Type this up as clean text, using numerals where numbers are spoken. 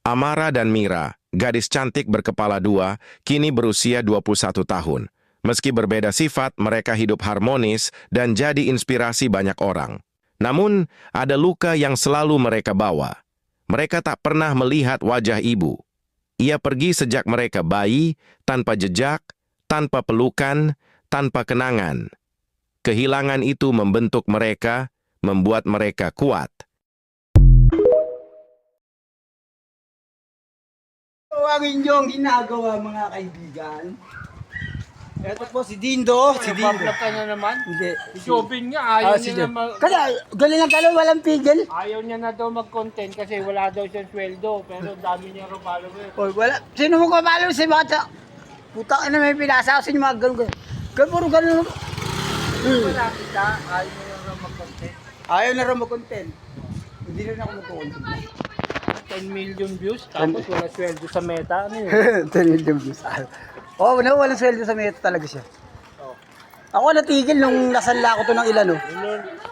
Amara dan Mira, gadis cantik berkepala dua, kini berusia 21 tahun. Meski berbeda sifat, mereka hidup harmonis dan jadi inspirasi banyak orang. Namun, ada luka yang selalu mereka bawa. Mereka tak pernah melihat wajah ibu. Ia pergi sejak mereka bayi, tanpa jejak, tanpa pelukan, tanpa kenangan. Kehilangan itu membentuk mereka, membuat mereka kuat. Ang inyong ginagawa mga kaibigan. Ito po si Dindo. Si Dindo. Bablog ka na naman? Hindi. Si Jobin nga, ayaw niya Dindo. na Kaya, galing ang galaw, walang pigil. ayaw niya na daw mag-content kasi wala daw siyang sweldo. Pero dami niya rin follower. Oy, wala. Sino mo kumalo si bata? Putang ina may pinasa sa inyo mga ganun. Ganun puro ganun. Wala kita, ayaw niya na mag-content. Ayaw na rin mag-content. Hindi rin ako mag-content. 10 million views, tapos wala sweldo sa Meta. Ano yun? 10 million views. Oo, walang sweldo sa meta talaga siya. Ako natigil nung nasanla ko to ng ilan, no?